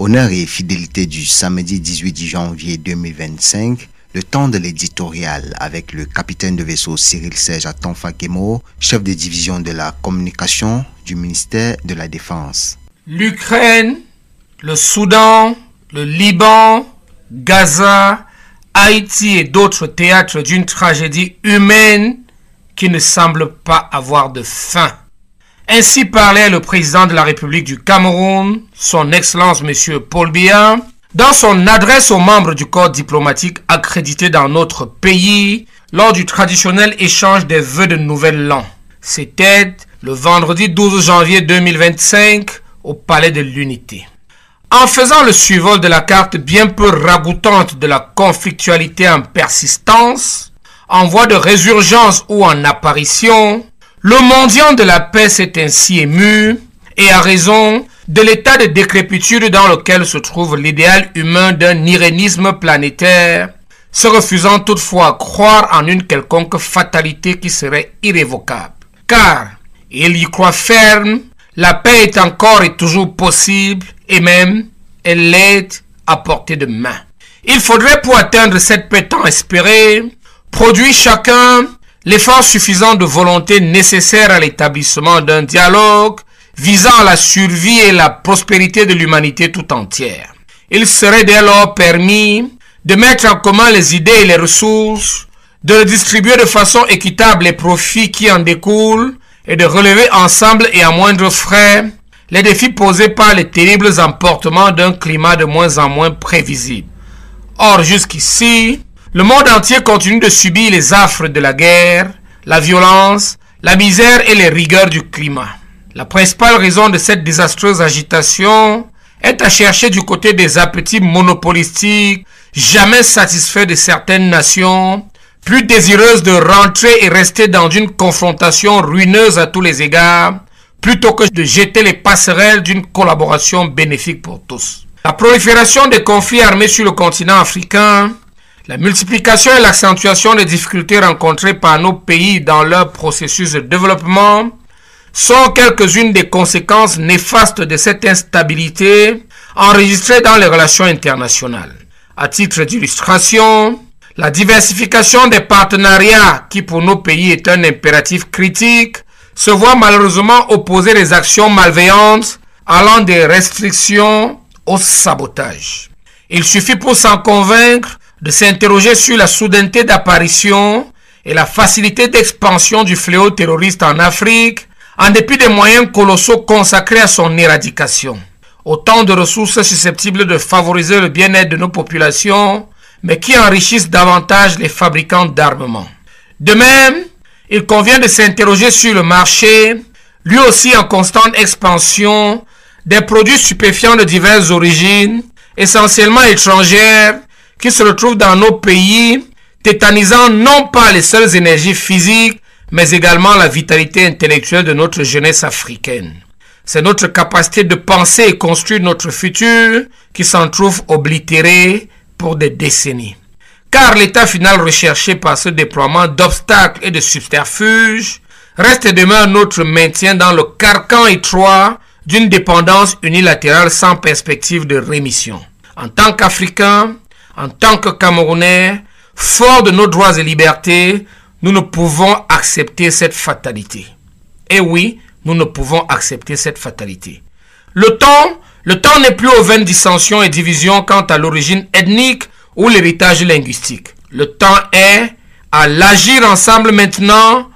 Honneur et fidélité du samedi 18 janvier 2025, le temps de l'éditorial avec le capitaine de vaisseau Cyril Serge Atonfa Kemo, chef de division de la communication du ministère de la Défense. L'Ukraine, le Soudan, le Liban, Gaza, Haïti et d'autres théâtres d'une tragédie humaine qui ne semble pas avoir de fin. Ainsi parlait le président de la République du Cameroun, son Excellence M. Paul Biya, dans son adresse aux membres du corps diplomatique accrédité dans notre pays lors du traditionnel échange des vœux de nouvel an. C'était le vendredi 12 janvier 2025 au Palais de l'Unité. En faisant le survol de la carte bien peu ragoûtante de la conflictualité en persistance, en voie de résurgence ou en apparition, le mendiant de la paix s'est ainsi ému et a raison de l'état de décrépitude dans lequel se trouve l'idéal humain d'un irénisme planétaire, se refusant toutefois à croire en une quelconque fatalité qui serait irrévocable. Car, il y croit ferme, la paix est encore et toujours possible et même, elle est à portée de main. Il faudrait pour atteindre cette paix tant espérée, produire chacun l'effort suffisant de volonté nécessaire à l'établissement d'un dialogue visant à la survie et la prospérité de l'humanité tout entière. Il serait dès lors permis de mettre en commun les idées et les ressources, de redistribuer de façon équitable les profits qui en découlent et de relever ensemble et à moindre frais les défis posés par les terribles emportements d'un climat de moins en moins prévisible. Or, jusqu'ici, le monde entier continue de subir les affres de la guerre, la violence, la misère et les rigueurs du climat. La principale raison de cette désastreuse agitation est à chercher du côté des appétits monopolistiques jamais satisfaits de certaines nations, plus désireuses de rentrer et rester dans une confrontation ruineuse à tous les égards, plutôt que de jeter les passerelles d'une collaboration bénéfique pour tous. La prolifération des conflits armés sur le continent africain, la multiplication et l'accentuation des difficultés rencontrées par nos pays dans leur processus de développement sont quelques-unes des conséquences néfastes de cette instabilité enregistrée dans les relations internationales. À titre d'illustration, la diversification des partenariats, qui pour nos pays est un impératif critique, se voit malheureusement opposer les actions malveillantes allant des restrictions au sabotage. Il suffit pour s'en convaincre de s'interroger sur la soudaineté d'apparition et la facilité d'expansion du fléau terroriste en Afrique, en dépit des moyens colossaux consacrés à son éradication. Autant de ressources susceptibles de favoriser le bien-être de nos populations, mais qui enrichissent davantage les fabricants d'armement. De même, il convient de s'interroger sur le marché, lui aussi en constante expansion, des produits stupéfiants de diverses origines, essentiellement étrangères, qui se retrouvent dans nos pays, tétanisant non pas les seules énergies physiques, mais également la vitalité intellectuelle de notre jeunesse africaine. C'est notre capacité de penser et construire notre futur qui s'en trouve oblitérée pour des décennies. Car l'état final recherché par ce déploiement d'obstacles et de subterfuges reste et demeure notre maintien dans le carcan étroit d'une dépendance unilatérale sans perspective de rémission. En tant qu'Africains, en tant que Camerounais, forts de nos droits et libertés, nous ne pouvons accepter cette fatalité. Et oui, nous ne pouvons accepter cette fatalité. Le temps n'est plus aux vaines dissensions et divisions quant à l'origine ethnique ou l'héritage linguistique. Le temps est à l'agir ensemble maintenant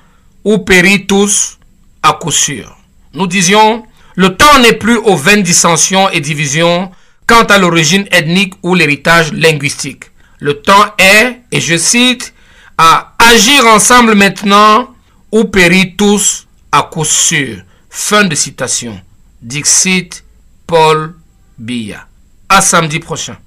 ou périr tous à coup sûr. Nous disions, le temps n'est plus aux vaines dissensions et divisions quant à l'origine ethnique ou l'héritage linguistique. Le temps est, et je cite, à agir ensemble maintenant ou périr tous à coup sûr. Fin de citation. Dixit Paul Biya. À samedi prochain.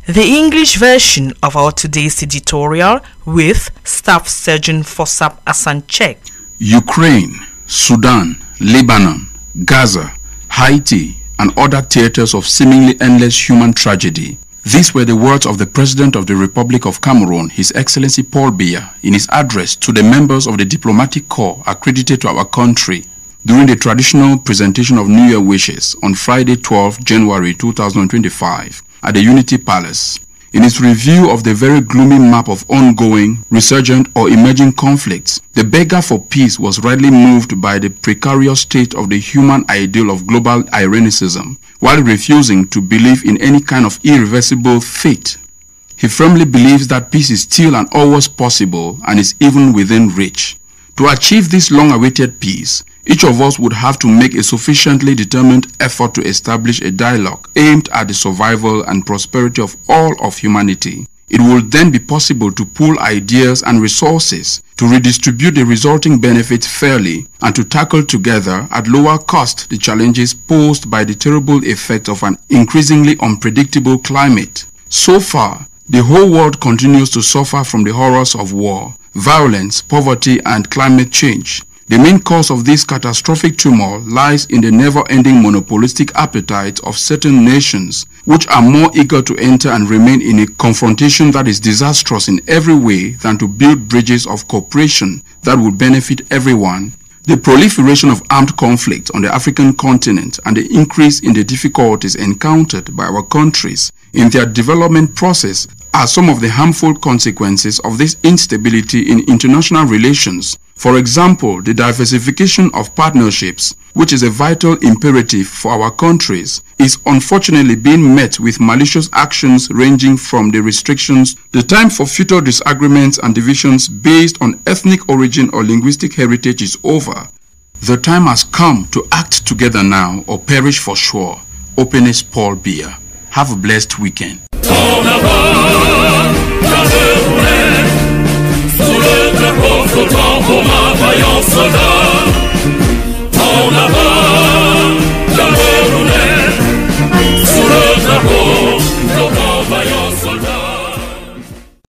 The English version of our today's editorial with Staff Sergeant Fossap Asanchek. Ukraine, Sudan, Lebanon, Gaza, Haiti, and other theaters of seemingly endless human tragedy. These were the words of the President of the Republic of Cameroon, His Excellency Paul Biya, in his address to the members of the diplomatic corps accredited to our country during the traditional presentation of New Year wishes on Friday 12 January 2025 at the Unity Palace. In its review of the very gloomy map of ongoing, resurgent or emerging conflicts, the beggar for peace was rightly moved by the precarious state of the human ideal of global Irenicism, while refusing to believe in any kind of irreversible fate. He firmly believes that peace is still and always possible and is even within reach. To achieve this long-awaited peace, each of us would have to make a sufficiently determined effort to establish a dialogue aimed at the survival and prosperity of all of humanity. It will then be possible to pool ideas and resources, to redistribute the resulting benefits fairly, and to tackle together at lower cost the challenges posed by the terrible effects of an increasingly unpredictable climate. So far, the whole world continues to suffer from the horrors of war, violence, poverty, and climate change. The main cause of this catastrophic turmoil lies in the never-ending monopolistic appetite of certain nations, which are more eager to enter and remain in a confrontation that is disastrous in every way than to build bridges of cooperation that will benefit everyone. The proliferation of armed conflict on the African continent and the increase in the difficulties encountered by our countries in their development process are some of the harmful consequences of this instability in international relations. For example, the diversification of partnerships, which is a vital imperative for our countries, is unfortunately being met with malicious actions ranging from the restrictions. The time for future disagreements and divisions based on ethnic origin or linguistic heritage is over. The time has come to act together now or perish for sure. Openness Paul Biya. Have a blessed weekend.